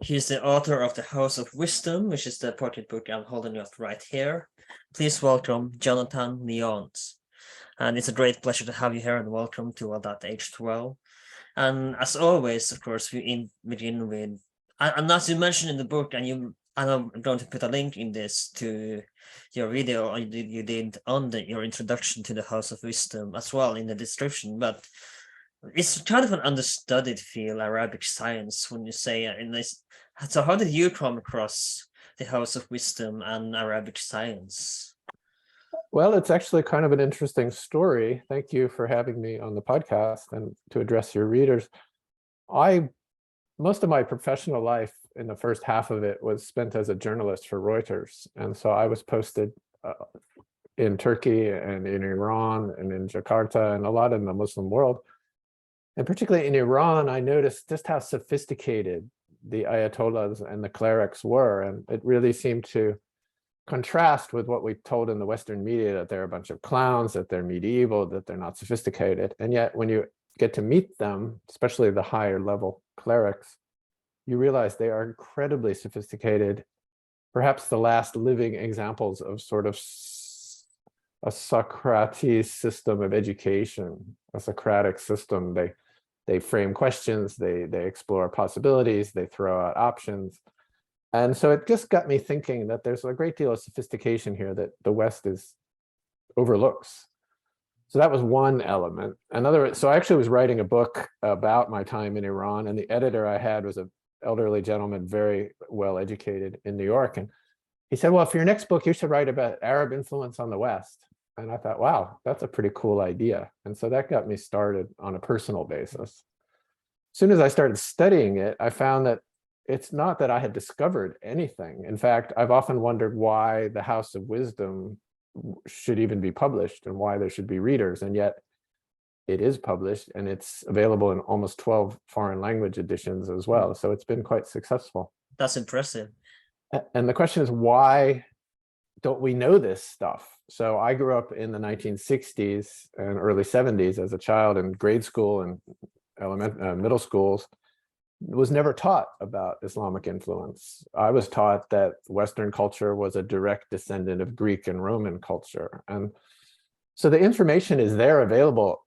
He's the author of The House of Wisdom, which is the portrait book I'm holding up right here. Please welcome Jonathan Lyons. And it's a great pleasure to have you here, and welcome to All That Aged Well. And as always, of course, we begin with, and as you mentioned in the book, and I'm going to put a link in this to your video you did on your introduction to the House of Wisdom as well in the description, but it's kind of an understudied field, Arabic science, when you say in this. So how did you come across the House of Wisdom and Arabic science? Well, it's actually kind of an interesting story. Thank you for having me on the podcast and to address your readers. Most of my professional life in the first half of it was spent as a journalist for Reuters. And so I was posted in Turkey and in Iran and in Jakarta and a lot in the Muslim world. And particularly in Iran, I noticed just how sophisticated the Ayatollahs and the clerics were. And it really seemed to contrast with what we told in the Western media, that they're a bunch of clowns, that they're medieval, that they're not sophisticated. And yet when you get to meet them, especially the higher level clerics, you realize they are incredibly sophisticated, perhaps the last living examples of sort of a Socrates system of education, a Socratic system. They frame questions, they explore possibilities, they throw out options. And so it just got me thinking that there's a great deal of sophistication here that the West overlooks. So that was one element. So I actually was writing a book about my time in Iran, and the editor I had was an elderly gentleman, very well educated in New York. And he said, well, for your next book, you should write about Arab influence on the West. And I thought, wow, that's a pretty cool idea. And so that got me started on a personal basis. As soon as I started studying it, I found that it's not that I had discovered anything. In fact, I've often wondered why the House of Wisdom should even be published and why there should be readers. And yet it is published and it's available in almost 12 foreign language editions as well. So it's been quite successful. That's impressive. And the question is, why don't we know this stuff? So I grew up in the 1960s and early 70s as a child in grade school and middle schools. Was never taught about Islamic influence. I was taught that Western culture was a direct descendant of Greek and Roman culture. And so the information is there available.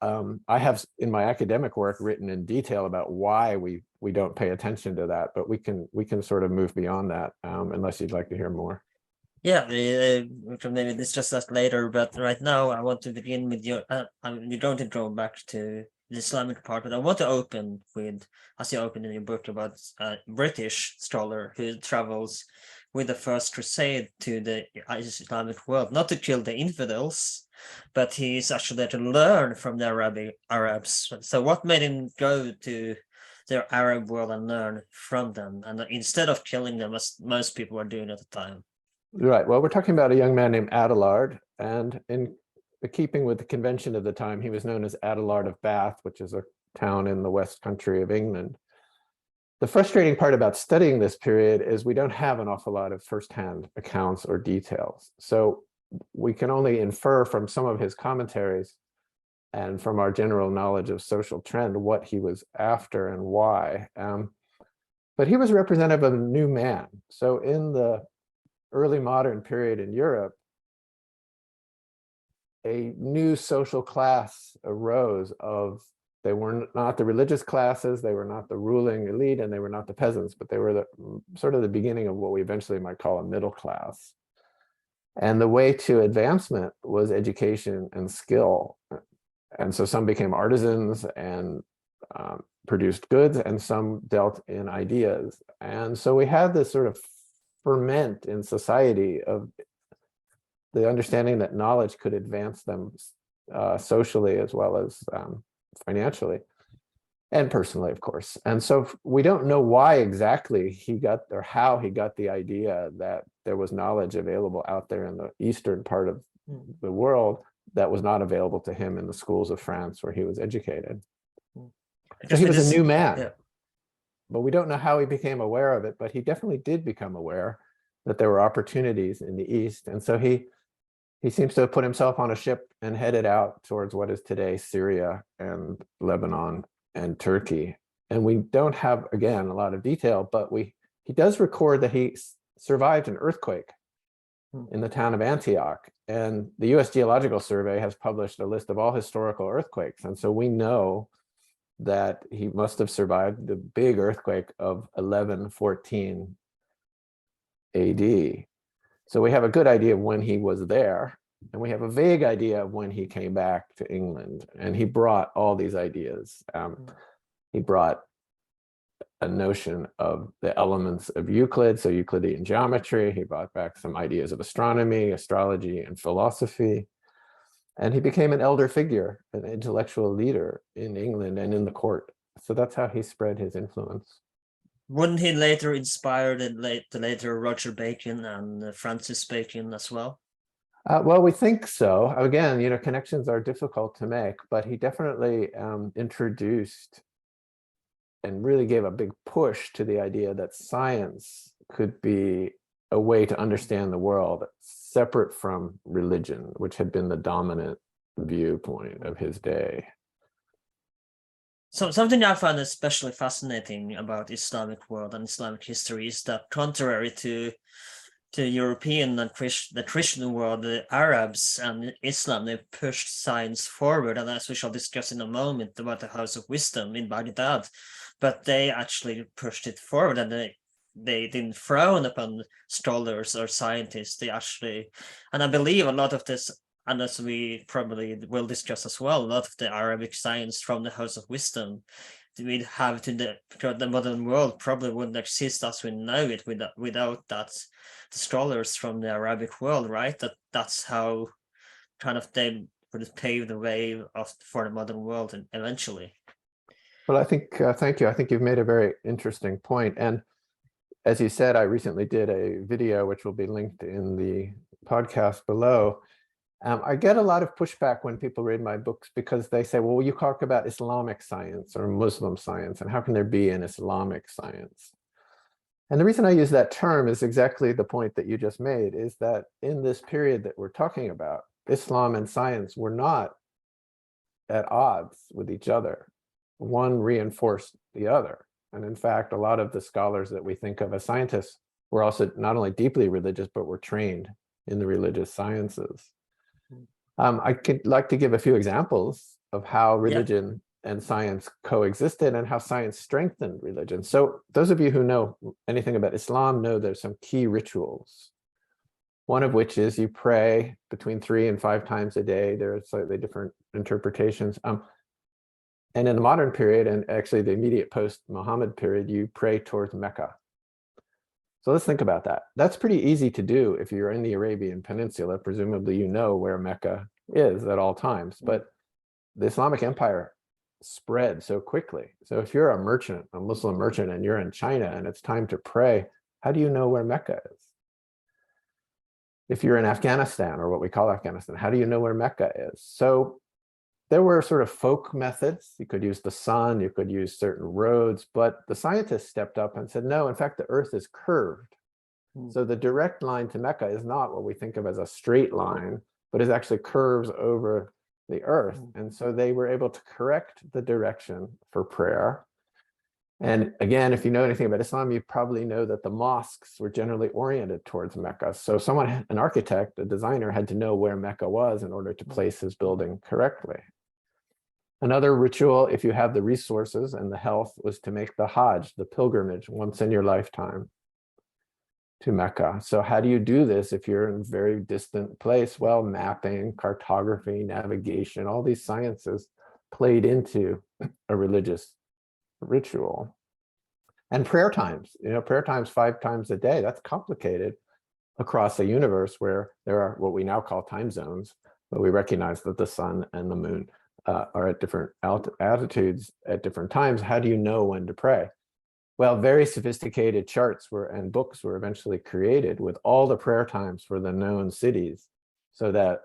I have in my academic work written in detail about why we don't pay attention to that, but we can sort of move beyond that unless you'd like to hear more. Yeah, we can maybe discuss that later, but right now I want to begin with you're going to go back to the Islamic part, but I want to open with, as you open in your book, about a British scholar who travels with the First Crusade to the Islamic world, not to kill the infidels, but he's actually there to learn from the Arabs. So what made him go to the Arab world and learn from them, and instead of killing them, as most people were doing at the time? Right. Well, we're talking about a young man named Abelard, and in keeping with the convention of the time, he was known as Abelard of Bath, which is a town in the West Country of England. The frustrating part about studying this period is we don't have an awful lot of firsthand accounts or details. So we can only infer from some of his commentaries and from our general knowledge of social trend what he was after and why. But he was representative of a new man. So in the early modern period in Europe, a new social class arose of, they were not the religious classes, they were not the ruling elite, and they were not the peasants, but they were sort of the beginning of what we eventually might call a middle class. And the way to advancement was education and skill. And so some became artisans and produced goods, and some dealt in ideas. And so we had this sort of ferment in society of the understanding that knowledge could advance them socially as well as financially and personally, of course. And so we don't know why exactly he got, or how he got the idea that there was knowledge available out there in the eastern part of the world that was not available to him in the schools of France where he was educated. So he was a new man. Yeah. But we don't know how he became aware of it, but he definitely did become aware that there were opportunities in the East. And so he seems to have put himself on a ship and headed out towards what is today Syria and Lebanon and Turkey. And we don't have, again, a lot of detail, but he does record that he survived an earthquake in the town of Antioch. And the US Geological Survey has published a list of all historical earthquakes. And so we know that he must have survived the big earthquake of 1114 AD. So we have a good idea of when he was there, and we have a vague idea of when he came back to England. And he brought all these ideas. He brought a notion of the elements of Euclid, so Euclidean geometry. He brought back some ideas of astronomy, astrology, and philosophy. And he became an elder figure, an intellectual leader in England and in the court. So that's how he spread his influence. Wouldn't he later inspire the later Roger Bacon and Francis Bacon as well? Well, we think so. Again, connections are difficult to make, but he definitely introduced and really gave a big push to the idea that science could be a way to understand the world separate from religion, which had been the dominant viewpoint of his day. So something I find especially fascinating about Islamic world and Islamic history is that contrary to European and the Christian world, the Arabs and Islam, they pushed science forward, and as we shall discuss in a moment about the House of Wisdom in Baghdad, but they actually pushed it forward, and they didn't frown upon scholars or scientists. They actually, and I believe a lot of this, and as we probably will discuss as well, a lot of the Arabic science from the House of Wisdom we have to the modern world probably wouldn't exist as we know it without that the scholars from the Arabic world, right? That's how kind of they would pave the way for the modern world and eventually. Well, I think, thank you. I think you've made a very interesting point. And as you said, I recently did a video, which will be linked in the podcast below. I get a lot of pushback when people read my books because they say, well, you talk about Islamic science or Muslim science, and how can there be an Islamic science? And the reason I use that term is exactly the point that you just made, is that in this period that we're talking about, Islam and science were not at odds with each other. One reinforced the other. And in fact, a lot of the scholars that we think of as scientists were also not only deeply religious, but were trained in the religious sciences. I could like to give a few examples of how religion and science coexisted and how science strengthened religion. So those of you who know anything about Islam know there's some key rituals. One of which is you pray between 3 and 5 times a day. There are slightly different interpretations. And in the modern period, and actually the immediate post-Muhammad period, you pray towards Mecca. So let's think about that. That's pretty easy to do if you're in the Arabian Peninsula. Presumably you know where Mecca is at all times, but the Islamic Empire spread so quickly. So if you're a merchant, a Muslim merchant, and you're in China and it's time to pray, how do you know where Mecca is? If you're in Afghanistan, or what we call Afghanistan, how do you know where Mecca is? So there were sort of folk methods. You could use the sun, you could use certain roads, but the scientists stepped up and said, no, in fact, the earth is curved. So the direct line to Mecca is not what we think of as a straight line, but is actually curves over the earth. And so they were able to correct the direction for prayer. And again, if you know anything about Islam, you probably know that the mosques were generally oriented towards Mecca. So someone, an architect, a designer, had to know where Mecca was in order to place his building correctly. Another ritual, if you have the resources and the health, was to make the Hajj, the pilgrimage, once in your lifetime to Mecca. So how do you do this if you're in a very distant place? Well, mapping, cartography, navigation, all these sciences played into a religious ritual. And prayer times, prayer times 5 times a day, that's complicated across a universe where there are what we now call time zones, but we recognize that the sun and the moon are at different altitudes at different times. How do you know when to pray? Well, very sophisticated charts and books were eventually created with all the prayer times for the known cities, so that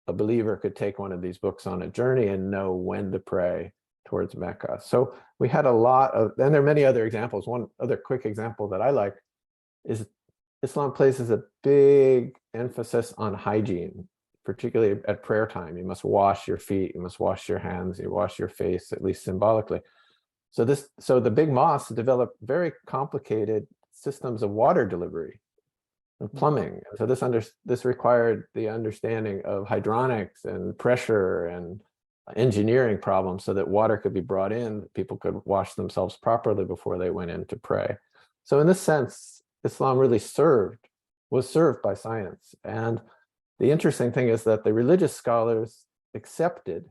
a believer could take one of these books on a journey and know when to pray towards Mecca. So we had a lot of, and there are many other examples. One other quick example that I like is Islam places a big emphasis on hygiene, particularly at prayer time. You must wash your feet, you must wash your hands, you wash your face, at least symbolically. So the big mosques developed very complicated systems of water delivery, of plumbing. So this required the understanding of hydronics and pressure and engineering problems so that water could be brought in, people could wash themselves properly before they went in to pray. So in this sense, Islam really was served by science. And the interesting thing is that the religious scholars accepted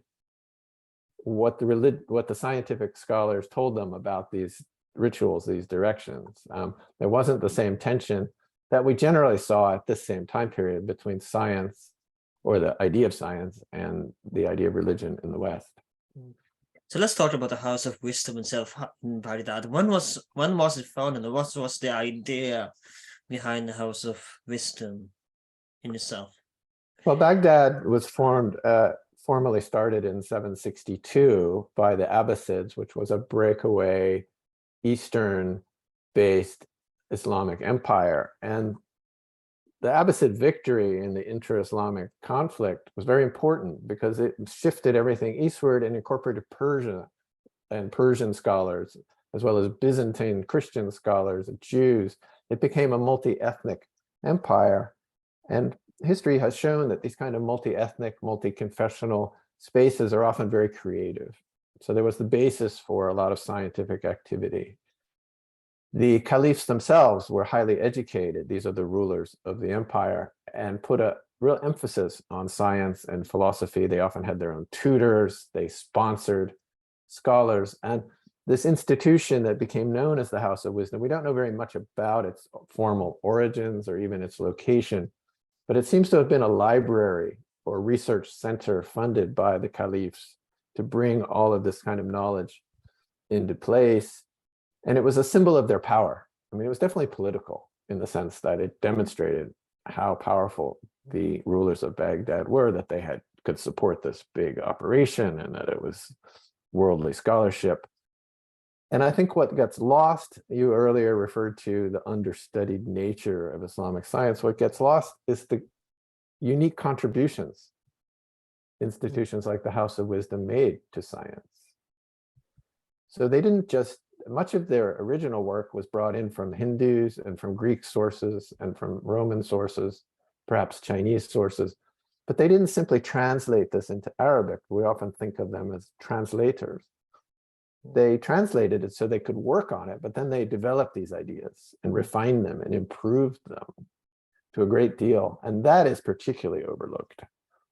what the scientific scholars told them about these rituals, these directions. There wasn't the same tension that we generally saw at this same time period between science, or the idea of science, and the idea of religion in the West. So let's talk about the House of Wisdom itself in Baghdad. When was it founded, and what was the idea behind the House of Wisdom in itself? Well, Baghdad was formally started in 762 by the Abbasids, which was a breakaway Eastern-based Islamic empire. And the Abbasid victory in the inter-Islamic conflict was very important because it shifted everything eastward and incorporated Persia and Persian scholars, as well as Byzantine Christian scholars, Jews. It became a multi-ethnic empire. And history has shown that these kind of multi-ethnic, multi-confessional spaces are often very creative. So there was the basis for a lot of scientific activity. The caliphs themselves were highly educated. These are the rulers of the empire, and put a real emphasis on science and philosophy. They often had their own tutors. They sponsored scholars. And this institution that became known as the House of Wisdom, we don't know very much about its formal origins or even its location, but it seems to have been a library or research center funded by the caliphs to bring all of this kind of knowledge into place. And it was a symbol of their power. I mean, it was definitely political in the sense that it demonstrated how powerful the rulers of Baghdad were, that they could support this big operation, and that it was worldly scholarship. And I think what gets lost, you earlier referred to the understudied nature of Islamic science. What gets lost is the unique contributions institutions like the House of Wisdom made to science. So they didn't just, much of their original work was brought in from Hindus and from Greek sources and from Roman sources, perhaps Chinese sources, but they didn't simply translate this into Arabic. We often think of them as translators. They translated it so they could work on it, but then they developed these ideas and refined them and improved them to a great deal. And that is particularly overlooked.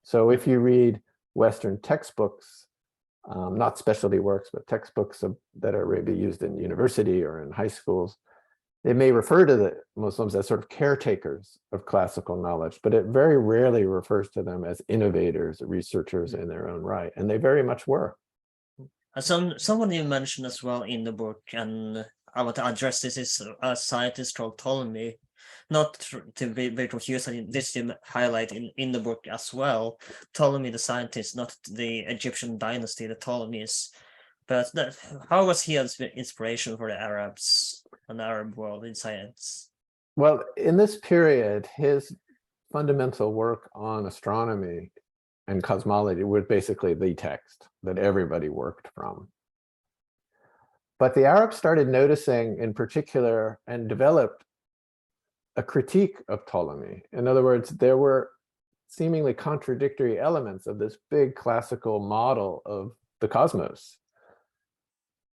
So if you read Western textbooks, not specialty works, but textbooks that are maybe used in university or in high schools, they may refer to the Muslims as sort of caretakers of classical knowledge, but it very rarely refers to them as innovators, researchers in their own right. And they very much were. Someone you mentioned as well in the book, and I want to address this, is a scientist called Ptolemy. Not to be very confused, this you highlight in the book as well. Ptolemy the scientist, not the Egyptian dynasty, the Ptolemies. But how was he as inspiration for the Arabs and the Arab world in science? Well, in this period, his fundamental work on astronomy and cosmology was basically the text that everybody worked from. But the Arabs started noticing in particular and developed a critique of Ptolemy. In other words, there were seemingly contradictory elements of this big classical model of the cosmos.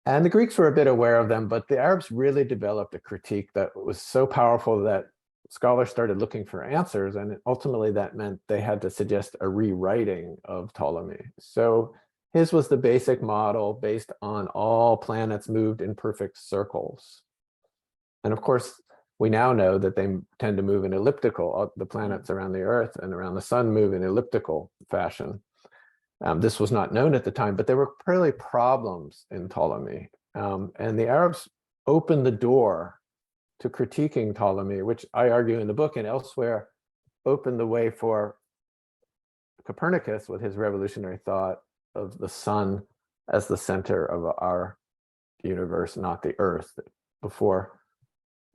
And the Greeks were a bit aware of them, but the Arabs really developed a critique that was so powerful that scholars started looking for answers, and ultimately that meant they had to suggest a rewriting of Ptolemy. So his was the basic model based on all planets moved in perfect circles. And of course, we now know that they tend to move in elliptical. The planets around the Earth and around the sun move in elliptical fashion. This was not known at the time, but there were clearly problems in Ptolemy. And the Arabs opened the door to critiquing Ptolemy, which I argue in the book and elsewhere opened the way for Copernicus with his revolutionary thought of the sun as the center of our universe, not the Earth. Before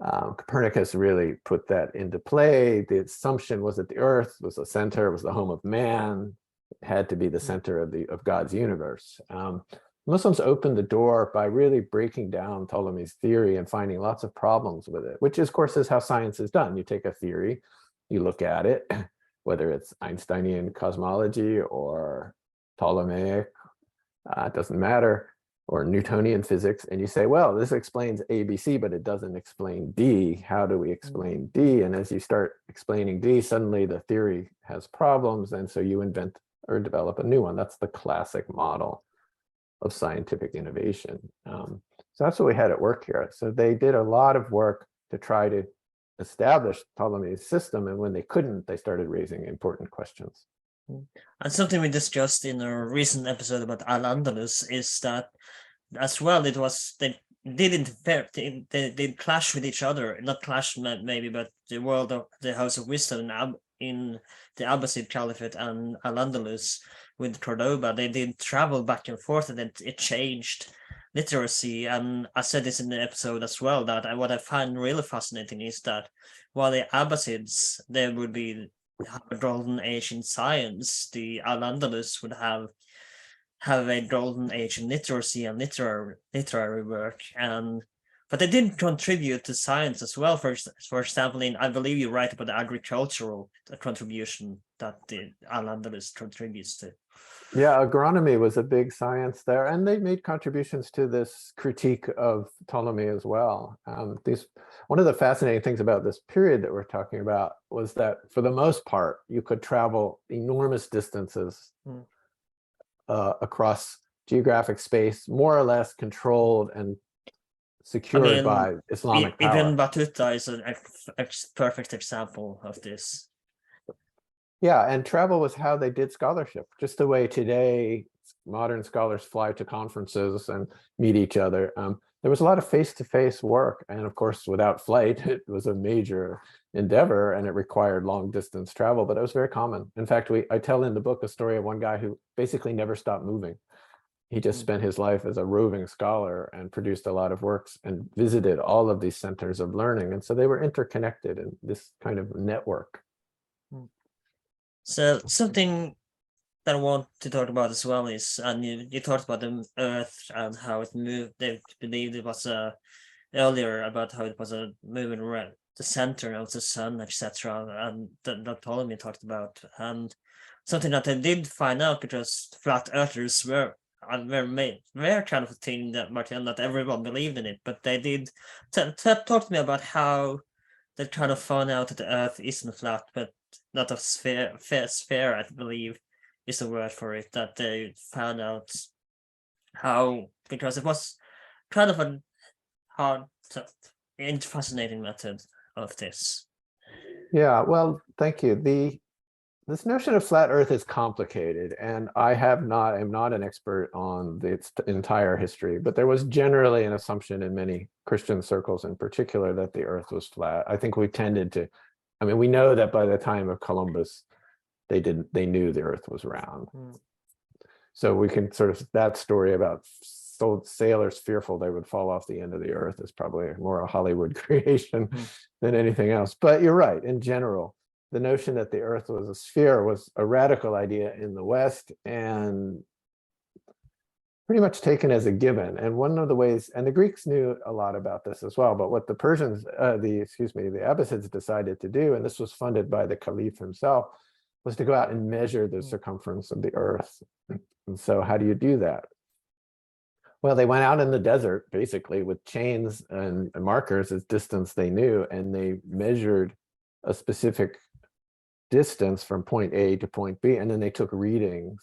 Copernicus really put that into play, the assumption was that the Earth was the center, was the home of man, it had to be the center of God's universe. Muslims opened the door by really breaking down Ptolemy's theory and finding lots of problems with it, which, of course, is how science is done. You take a theory, you look at it, whether it's Einsteinian cosmology or Ptolemaic, it doesn't matter, or Newtonian physics, and you say, well, this explains A, B, C, but it doesn't explain D. How do we explain D? And as you start explaining D, suddenly the theory has problems, and so you invent or develop a new one. That's the classic model of scientific innovation. So that's what we had at work here. So they did a lot of work to try to establish Ptolemy's system, and when they couldn't, they started raising important questions. And something we discussed in a recent episode about Al-Andalus is that as well, it was they did clash with each other, not clash maybe, but the world of the House of Wisdom in the Abbasid Caliphate and Al-Andalus with Cordoba, they did travel back and forth, and it changed literacy. And I said this in the episode as well, that what I find really fascinating is that while the Abbasids, they would have a golden age in science, the Al-Andalus would have a golden age in literacy and literary work, but they did contribute to science as well. For example, I believe you write about the agricultural contribution that the Al-Andalus contributes to. Yeah, agronomy was a big science there, and they made contributions to this critique of Ptolemy as well. One of the fascinating things about this period that we're talking about was that, for the most part, you could travel enormous distances across geographic space, more or less controlled and secured by Islamic power. Ibn Battuta is a perfect example of this. Yeah, and travel was how they did scholarship, just the way today modern scholars fly to conferences and meet each other. There was a lot of face-to-face work, and of course, without flight, it was a major endeavor, and it required long-distance travel, but it was very common. In fact, I tell in the book a story of one guy who basically never stopped moving. He just spent his life as a roving scholar and produced a lot of works and visited all of these centers of learning, and so they were interconnected in this kind of network. So something that I want to talk about as well is, and you talked about the Earth and how it moved. They believed it was earlier about how it was a moving around the center of the sun, etc. And that Ptolemy talked about, and something that I did find out, because flat earthers were kind of a thing that Martin, not everyone believed in it, but they did talk to me about how they kind of found out that the Earth isn't flat, but not a sphere, I believe is the word for it, that they found out how, because it was kind of a hard and fascinating method of this. Yeah, well, thank you. This notion of flat Earth is complicated, and I'm not an expert on its entire history, but there was generally an assumption in many Christian circles in particular that the Earth was flat. I think we tended to, we know that by the time of Columbus, they knew the Earth was round. So we can sort of, that story about sailors fearful they would fall off the end of the Earth is probably more a Hollywood creation than anything else. But you're right, in general, the notion that the Earth was a sphere was a radical idea in the West and pretty much taken as a given. And one of the ways, and the Greeks knew a lot about this as well, but what the Persians, the Abbasids decided to do, and this was funded by the Caliph himself, was to go out and measure the circumference of the Earth. And so how do you do that? Well, they went out in the desert, basically, with chains and markers as distance they knew, and they measured a specific distance from point A to point B, and then they took readings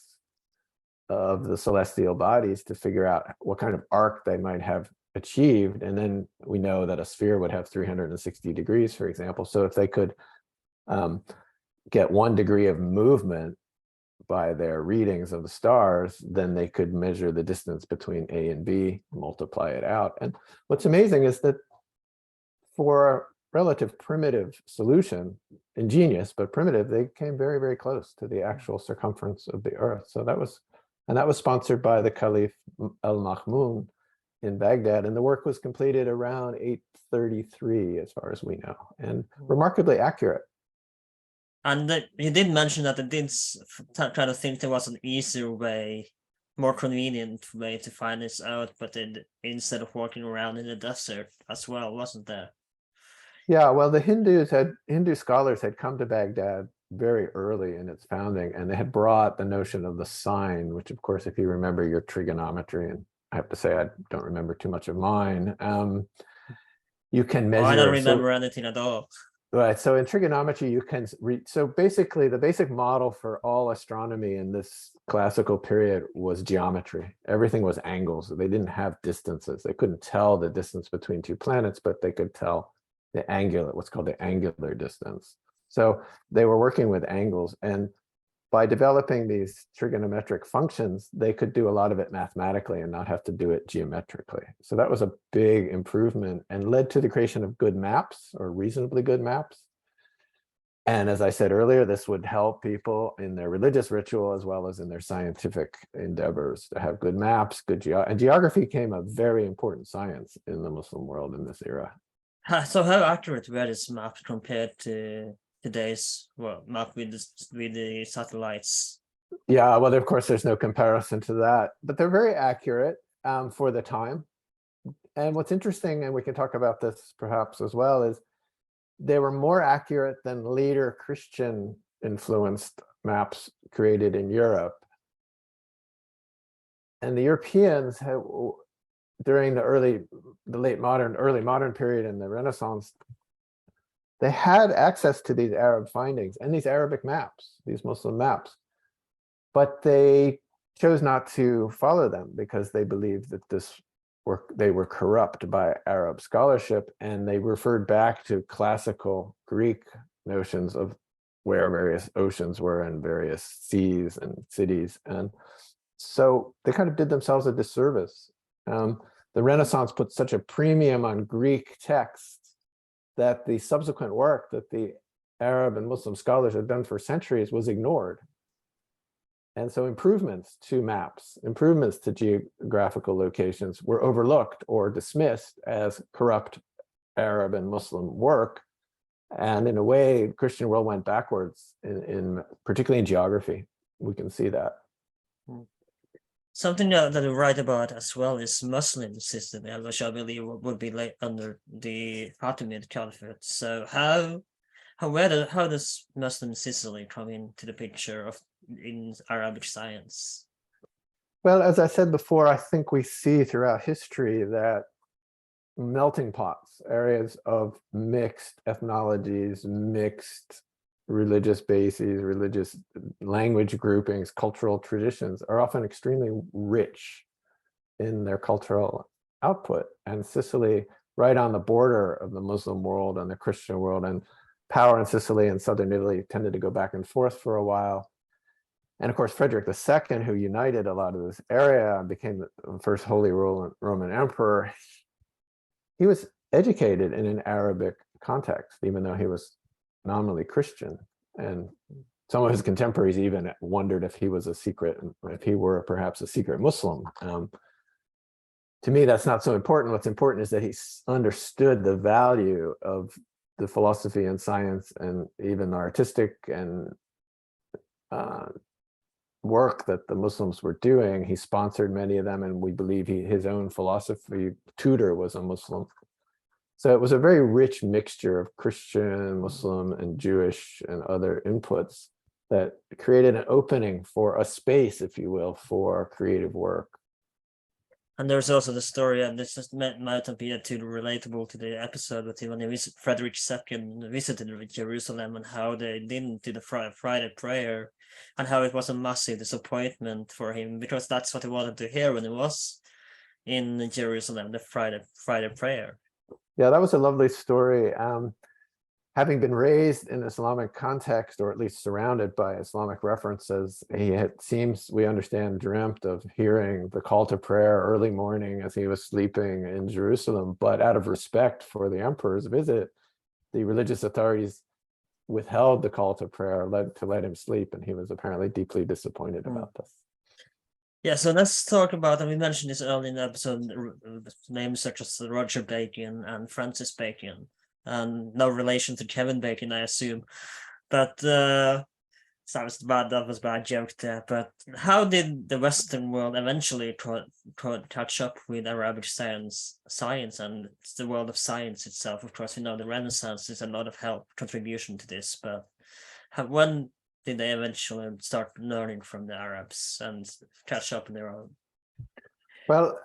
of the celestial bodies to figure out what kind of arc they might have achieved. And then we know that a sphere would have 360 degrees, for example. So if they could get 1 degree of movement by their readings of the stars, then they could measure the distance between A and B, multiply it out. And what's amazing is that for a relative primitive solution, ingenious but primitive, they came very, very close to the actual circumference of the Earth. So that was sponsored by the Caliph al-Ma'mun in Baghdad, and the work was completed around 833, as far as we know, and remarkably accurate. And you did mention that it did try to think there was an easier way more convenient way to find this out, but instead of walking around in the desert as well, wasn't there? Yeah, well, the Hindu scholars had come to Baghdad very early in its founding, and they had brought the notion of the sign, which of course, if you remember your trigonometry, and I have to say I don't remember too much of mine, you can Oh, I don't measure. remember anything at all. Right. So in trigonometry, you can read. So basically, the basic model for all astronomy in this classical period was geometry. Everything was angles. They didn't have distances. They couldn't tell the distance between two planets, but they could tell the angular, what's called the angular distance. So they were working with angles. And by developing these trigonometric functions, they could do a lot of it mathematically and not have to do it geometrically. So that was a big improvement and led to the creation of good maps, or reasonably good maps. And as I said earlier, this would help people in their religious ritual as well as in their scientific endeavors to have good maps, and geography became a very important science in the Muslim world in this era. So how accurate were these maps compared to today's map with the satellites? Yeah, well, of course, there's no comparison to that, but they're very accurate for the time. And what's interesting, and we can talk about this perhaps as well, is they were more accurate than later Christian influenced maps created in Europe. And the Europeans have, during the early modern period and the Renaissance, they had access to these Arab findings and these Arabic maps, these Muslim maps, but they chose not to follow them because they believed that they were corrupt by Arab scholarship, and they referred back to classical Greek notions of where various oceans were and various seas and cities. And so they kind of did themselves a disservice. The Renaissance put such a premium on Greek texts that the subsequent work that the Arab and Muslim scholars had done for centuries was ignored. And so improvements to maps, improvements to geographical locations were overlooked or dismissed as corrupt Arab and Muslim work. And in a way, the Christian world went backwards, particularly in geography. We can see that. Something that I write about as well is Muslim system, which I believe would be like under the Fatimid Caliphate. So how does Muslim Sicily come into the picture in Arabic science? Well, as I said before, I think we see throughout history that melting pots, areas of mixed ethnologies, mixed religious bases, religious language groupings, cultural traditions, are often extremely rich in their cultural output. And Sicily, right on the border of the Muslim world and the Christian world, and power in Sicily and southern Italy tended to go back and forth for a while. And of course, Frederick II, who united a lot of this area and became the first Holy Roman Emperor, he was educated in an Arabic context, even though he was nominally Christian. And some of his contemporaries even wondered if he was if he were perhaps a secret Muslim. To me, that's not so important. What's important is that he understood the value of the philosophy and science and even artistic and work that the Muslims were doing. He sponsored many of them, and we believe his own philosophy tutor was a Muslim. So it was a very rich mixture of Christian, Muslim, and Jewish and other inputs that created an opening for a space, if you will, for creative work. And there's also the story, and this just might not be too relatable to the episode, but when Frederick II visited Jerusalem and how they didn't do the Friday prayer, and how it was a massive disappointment for him, because that's what he wanted to hear when he was in Jerusalem, the Friday prayer. Yeah, that was a lovely story. Having been raised in Islamic context, or at least surrounded by Islamic references, he we understand, dreamt of hearing the call to prayer early morning as he was sleeping in Jerusalem. But out of respect for the emperor's visit, the religious authorities withheld the call to prayer, to let him sleep, and he was apparently deeply disappointed about this. Yeah, so let's talk about, and we mentioned this early in the episode, names such as Roger Bacon and Francis Bacon, and no relation to Kevin Bacon, I assume. But Sounds bad. That was a bad joke there. But how did the Western world eventually catch up with Arabic science and the world of science itself? Of course, the Renaissance is a lot of help contribution to this. But when did they eventually start learning from the Arabs and catch up on their own? Well,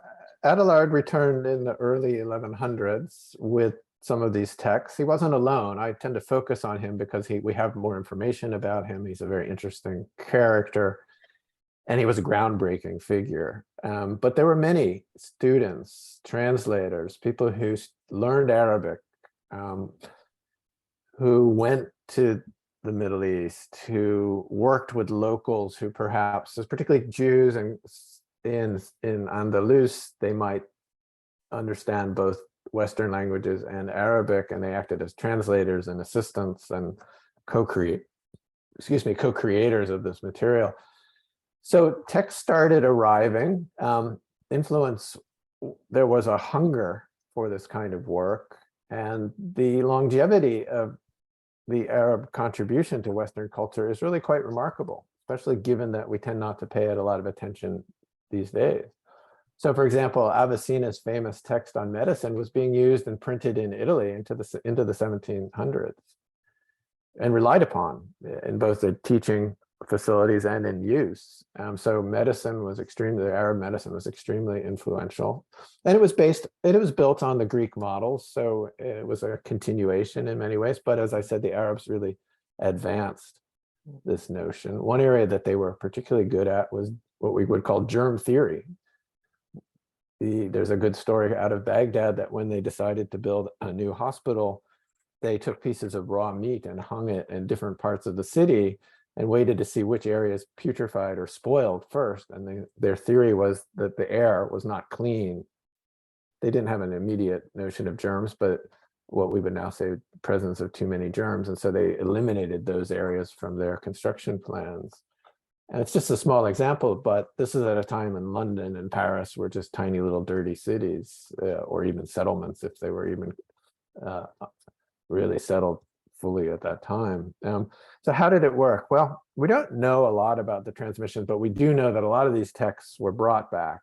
Abelard returned in the early 1100s with some of these texts. He wasn't alone. I tend to focus on him because we have more information about him. He's a very interesting character, and he was a groundbreaking figure. But there were many students, translators, people who learned Arabic, who went to the Middle East, who worked with locals who perhaps, particularly Jews and in Andalus, they might understand both Western languages and Arabic, and they acted as translators and assistants and co-creators of this material. So text started arriving. There was a hunger for this kind of work, and the longevity of the Arab contribution to Western culture is really quite remarkable, especially given that we tend not to pay it a lot of attention these days. So, for example, Avicenna's famous text on medicine was being used and printed in Italy into the 1700s and relied upon in both the teaching facilities and in use. So the Arab medicine was extremely influential, and it was built on the Greek models. So it was a continuation in many ways. But as I said, the Arabs really advanced this notion. One area that they were particularly good at was what we would call germ theory. There's a good story out of Baghdad that when they decided to build a new hospital, they took pieces of raw meat and hung it in different parts of the city and waited to see which areas putrefied or spoiled first. And their theory was that the air was not clean. They didn't have an immediate notion of germs, but what we would now say presence of too many germs. And so they eliminated those areas from their construction plans. And it's just a small example, but this is at a time in London and Paris were just tiny little dirty cities, or even settlements if they were even really settled fully at that time. So how did it work? Well, we don't know a lot about the transmission, but we do know that a lot of these texts were brought back,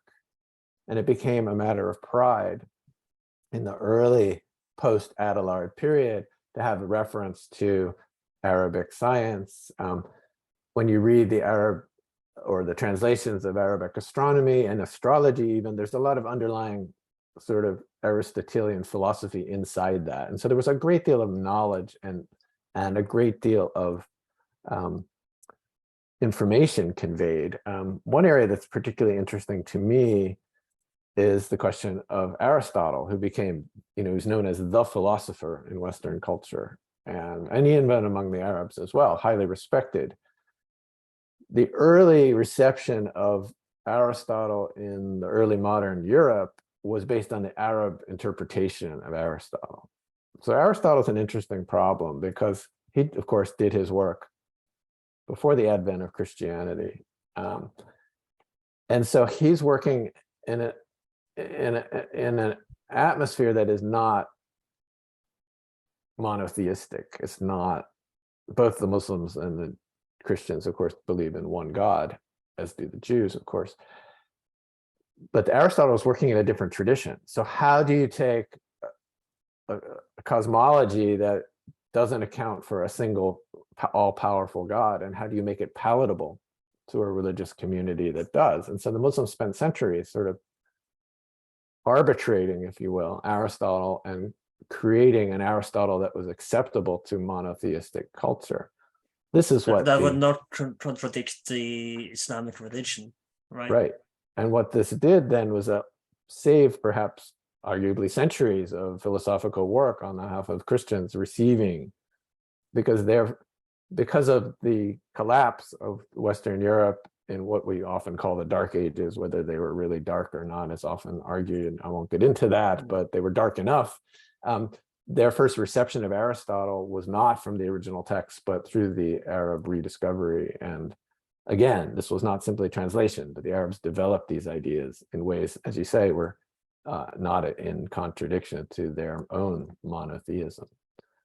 and it became a matter of pride in the early post-Abelard period to have a reference to Arabic science. When you read the Arab or the translations of Arabic astronomy and astrology, even, there's a lot of underlying sort of Aristotelian philosophy inside that. And so there was a great deal of knowledge and a great deal of information conveyed. One area that's particularly interesting to me is the question of Aristotle, who became, who's known as the philosopher in Western culture, and even among the Arabs as well, highly respected. The early reception of Aristotle in the early modern Europe was based on the Arab interpretation of Aristotle. So Aristotle's an interesting problem because he, of course, did his work before the advent of Christianity. And so he's working in an atmosphere that is not monotheistic. It's not, both the Muslims and the Christians, of course, believe in one God, as do the Jews, of course. But Aristotle is working in a different tradition. So how do you take a cosmology that doesn't account for a single all-powerful God, and how do you make it palatable to a religious community that does? And so the Muslims spent centuries sort of arbitrating, if you will, Aristotle and creating an Aristotle that was acceptable to monotheistic culture. This is what that would not contradict the Islamic religion, right? Right. And what this did then was save perhaps arguably centuries of philosophical work on behalf of Christians receiving, because of the collapse of Western Europe in what we often call the Dark Ages, whether they were really dark or not is often argued, and I won't get into that, but they were dark enough. Their first reception of Aristotle was not from the original text, but through the Arab rediscovery. And again, this was not simply translation, but the Arabs developed these ideas in ways, as you say, were not in contradiction to their own monotheism.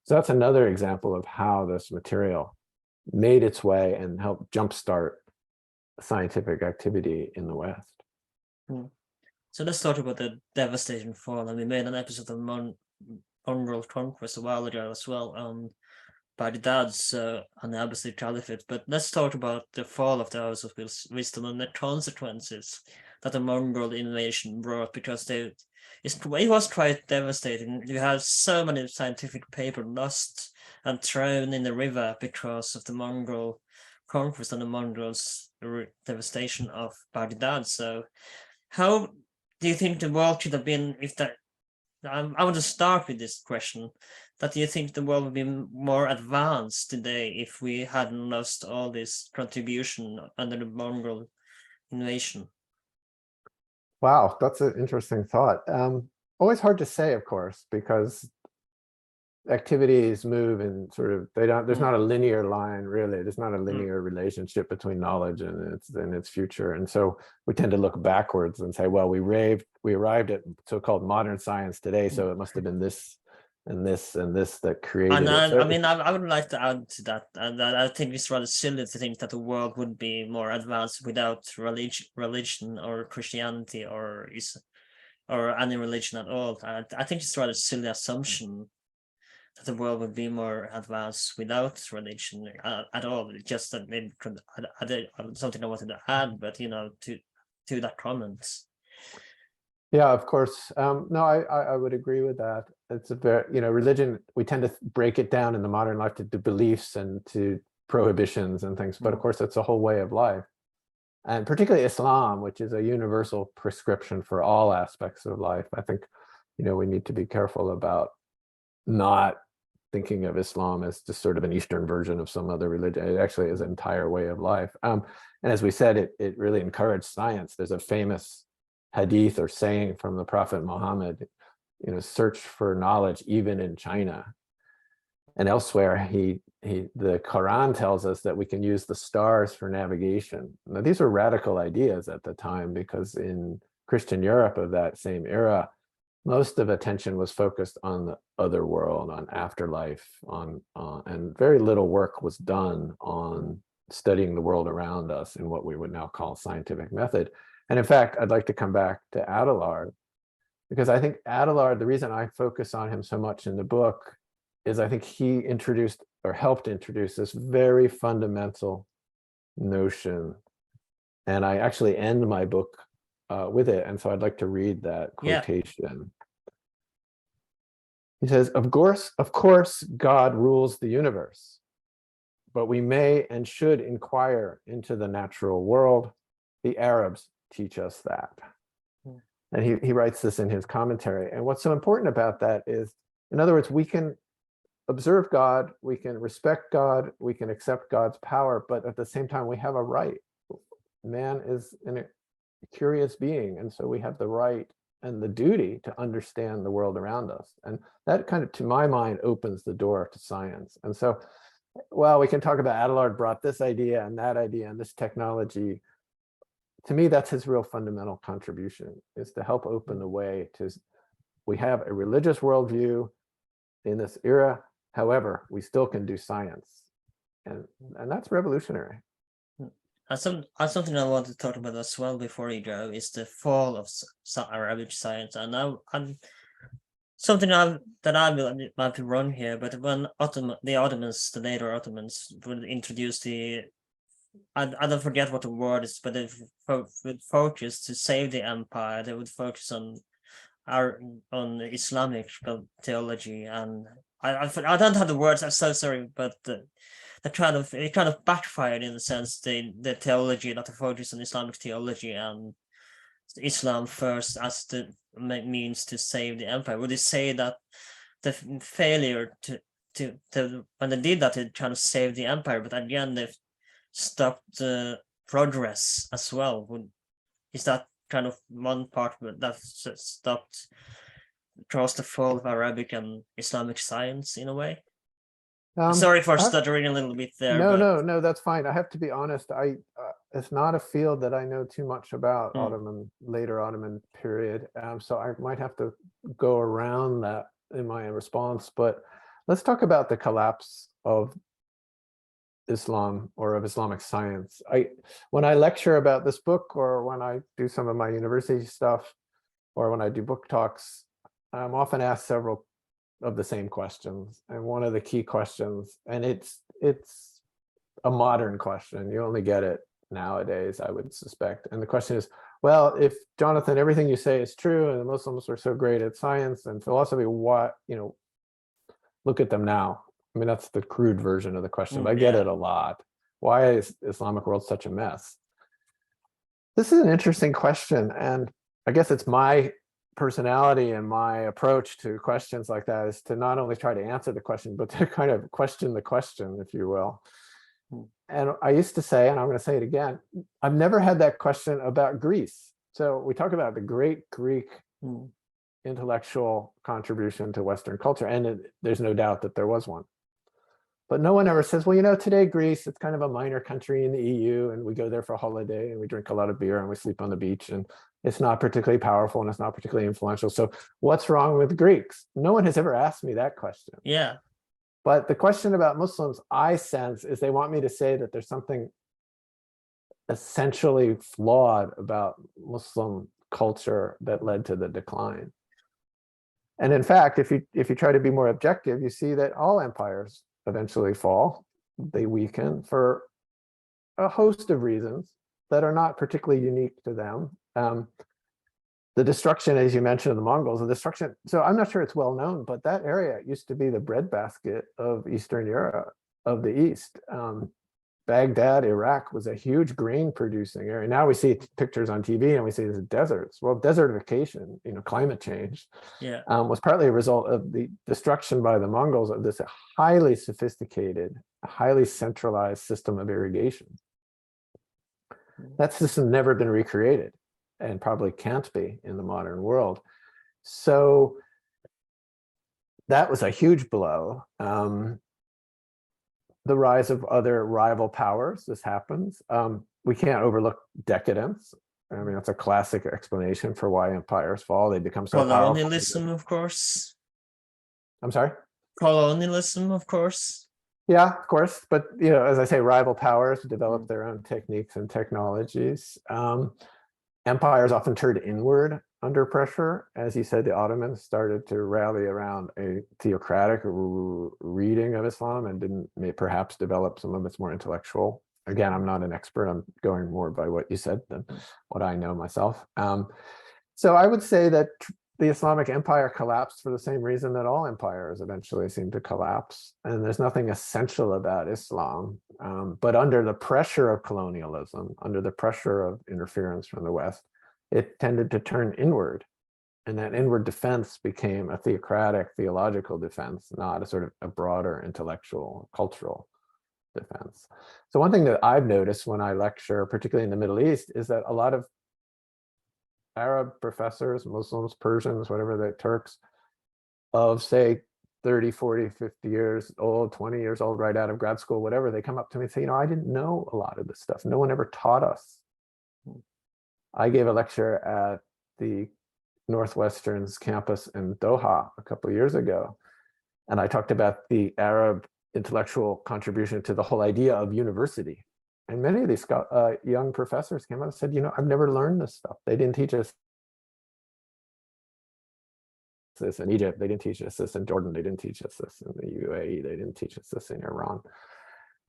So that's another example of how this material made its way and helped jumpstart scientific activity in the West. So let's talk about the devastating fall. And we made an episode of Mongol conquest a while ago as well, Baghdad's and the Abbasid Caliphate. But let's talk about the fall of the House of Wisdom and the consequences that the Mongol invasion brought, because it was quite devastating. You have so many scientific papers lost and thrown in the river because of the Mongol conquest and the Mongols' devastation of Baghdad. So how do you think the world should have been if that? I want to start with this question. That do you think the world would be more advanced today if we hadn't lost all this contribution under the Mongol invasion? Wow, that's an interesting thought. Always hard to say, of course, because activities move and sort of there's not a linear line, really. There's not a linear relationship between knowledge and its future. And so we tend to look backwards and say, well, we arrived at so-called modern science today, so it must have been this and this and this that created And it. I mean, I would like to add to that, and I think it's rather silly to think that the world would be more advanced without religion or Christianity or any religion at all. I think it's a rather silly assumption that the world would be more advanced without religion at all. Just that maybe something I wanted to add, but to that comment. Yeah, of course. No, I would agree with that. It's a very, religion, we tend to break it down in the modern life to beliefs and to prohibitions and things, but of course it's a whole way of life. And particularly Islam, which is a universal prescription for all aspects of life. I think, we need to be careful about not thinking of Islam as just sort of an Eastern version of some other religion. It actually is an entire way of life. And as we said, it really encouraged science. There's a famous hadith or saying from the Prophet Muhammad, search for knowledge even in China. And elsewhere, the Quran tells us that we can use the stars for navigation. Now, these were radical ideas at the time, because in Christian Europe of that same era, most of attention was focused on the other world, on afterlife, and very little work was done on studying the world around us in what we would now call scientific method. And in fact, I'd like to come back to Abelard, because I think Abelard, the reason I focus on him so much in the book is I think he introduced or helped introduce this very fundamental notion. And I actually end my book with it. And so I'd like to read that quotation. He says, of course, God rules the universe, but we may and should inquire into the natural world. The Arabs teach us that. And he writes this in his commentary. And what's so important about that is, in other words, we can observe God, we can respect God, we can accept God's power, but at the same time, we have a right. Man is a curious being, and so we have the right and the duty to understand the world around us. And that kind of, to my mind, opens the door to science. And so, well, we can talk about Abelard brought this idea and that idea and this technology. To me, that's his real fundamental contribution, is to help open the way to, we have a religious worldview in this era. However, we still can do science. And that's revolutionary. And something I want to talk about as well before you go is the fall of Arabic science. And something that I might be wrong here, but when the later Ottomans would introduce I don't forget what the word is, but they would focus to save the empire. They would focus on Islamic theology, and I don't have the words. I'm so sorry, but it kind of backfired in the sense the theology, not to focus on Islamic theology and Islam first as the means to save the empire. Would you say that the failure to when they did that, it kind of saved the empire, but at the end they stopped progress as well? Is that kind of one part that stopped across the fall of Arabic and Islamic science in a way? Sorry for stuttering a little bit there. No, that's fine. I have to be honest. It's not a field that I know too much about, later Ottoman period. So I might have to go around that in my response. But let's talk about the collapse of Islam or of Islamic science. When I lecture about this book, or when I do some of my university stuff, or when I do book talks, I'm often asked several of the same questions. And one of the key questions, and it's a modern question, you only get it nowadays, I would suspect. And the question is, well, if Jonathan, everything you say is true, and the Muslims are so great at science and philosophy, what, look at them now. I mean, that's the crude version of the question, but I get it a lot. Why is Islamic world such a mess? This is an interesting question. And I guess it's my personality and my approach to questions like that is to not only try to answer the question, but to kind of question the question, if you will. And I used to say, and I'm going to say it again, I've never had that question about Greece. So we talk about the great Greek intellectual contribution to Western culture, and there's no doubt that there was one. But no one ever says, well, today Greece, it's kind of a minor country in the EU, and we go there for a holiday, and we drink a lot of beer, and we sleep on the beach, and it's not particularly powerful, and it's not particularly influential. So what's wrong with Greeks? No one has ever asked me that question. Yeah. But the question about Muslims, I sense, is they want me to say that there's something essentially flawed about Muslim culture that led to the decline. And in fact, if you try to be more objective, you see that all empires eventually fall. They weaken for a host of reasons that are not particularly unique to them. The destruction, as you mentioned, of the Mongols, the destruction. So I'm not sure it's well known, but that area used to be the breadbasket of Eastern Europe, of the East. Baghdad, Iraq was a huge grain producing area. Now we see pictures on TV and we see these deserts. Well, desertification, climate change, was partly a result of the destruction by the Mongols of this highly sophisticated, highly centralized system of irrigation. That system never been recreated and probably can't be in the modern world. So that was a huge blow. The rise of other rival powers, this happens. We can't overlook decadence. I mean, that's a classic explanation for why empires fall. They become so powerful. Colonialism, of course. I'm sorry? Colonialism, of course. Yeah, of course. But, as I say, rival powers develop their own techniques and technologies. Empires often turned inward under pressure. As you said, the Ottomans started to rally around a theocratic reading of Islam and may perhaps develop some of its more intellectual. Again, I'm not an expert. I'm going more by what you said than what I know myself. So I would say that the Islamic Empire collapsed for the same reason that all empires eventually seem to collapse. And there's nothing essential about Islam. But under the pressure of colonialism, under the pressure of interference from the West, it tended to turn inward. And that inward defense became a theocratic, theological defense, not a sort of a broader intellectual, cultural defense. So one thing that I've noticed when I lecture, particularly in the Middle East, is that a lot of Arab professors, Muslims, Persians, whatever, the Turks, of say 30, 40, 50 years old, 20 years old, right out of grad school, whatever, they come up to me and say, I didn't know a lot of this stuff. No one ever taught us. I gave a lecture at the Northwestern's campus in Doha a couple of years ago, and I talked about the Arab intellectual contribution to the whole idea of university. And many of these young professors came out and said, I've never learned this stuff. They didn't teach us this in Egypt. They didn't teach us this in Jordan. They didn't teach us this in the UAE. They didn't teach us this in Iran.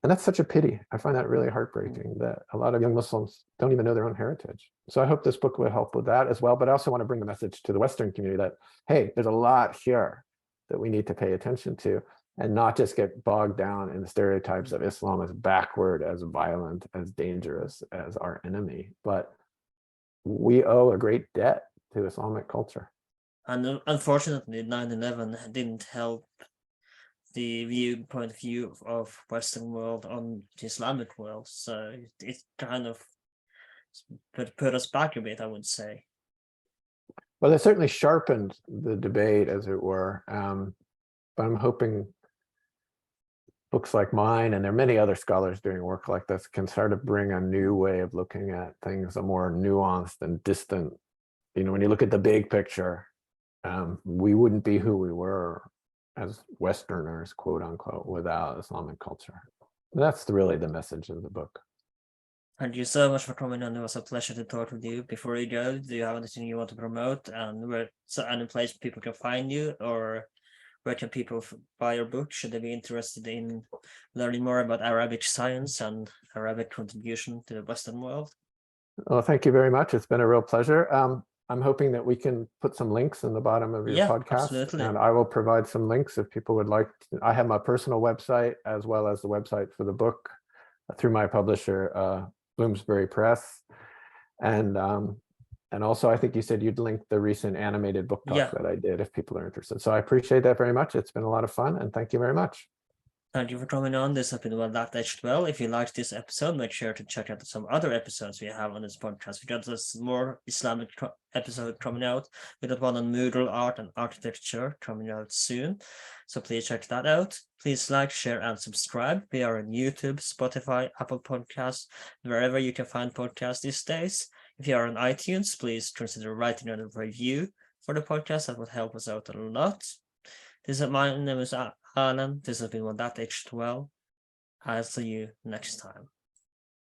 And that's such a pity. I find that really heartbreaking that a lot of young Muslims don't even know their own heritage. So I hope this book will help with that as well. But I also want to bring the message to the Western community that, hey, there's a lot here that we need to pay attention to, and not just get bogged down in the stereotypes of Islam as backward, as violent, as dangerous as our enemy. But we owe a great debt to Islamic culture. And unfortunately, 9/11 didn't help the point of view of Western world on the Islamic world. So it kind of put us back a bit, I would say. Well, it certainly sharpened the debate, as it were. But I'm hoping books like mine, and there are many other scholars doing work like this, can start to bring a new way of looking at things, a more nuanced and distant. When you look at the big picture, we wouldn't be who we were as Westerners, quote unquote, without Islamic culture. That's really the message of the book. Thank you so much for coming on. It was a pleasure to talk with you. Before you go, do you have anything you want to promote, and any place people can find you, or where can people buy your book should they be interested in learning more about Arabic science and Arabic contribution to the Western world? Well, thank you very much. It's been a real pleasure. I'm hoping that we can put some links in the bottom of your podcast, absolutely. and I will provide some links if people would like. I have my personal website as well as the website for the book through my publisher, Bloomsbury Press. And also, I think you said you'd link the recent animated book talk that I did if people are interested. So I appreciate that very much. It's been a lot of fun, and thank you very much. Thank you for coming on. This has been Well. If you liked this episode, make sure to check out some other episodes we have on this podcast. We got this more Islamic episode coming out. We got one on Moodle art and architecture coming out soon. So please check that out. Please like, share, and subscribe. We are on YouTube, Spotify, Apple Podcasts, wherever you can find podcasts these days. If you are on iTunes, please consider writing a review for the podcast. That would help us out a lot. My name is Alan. This has been H12. I'll see you next time.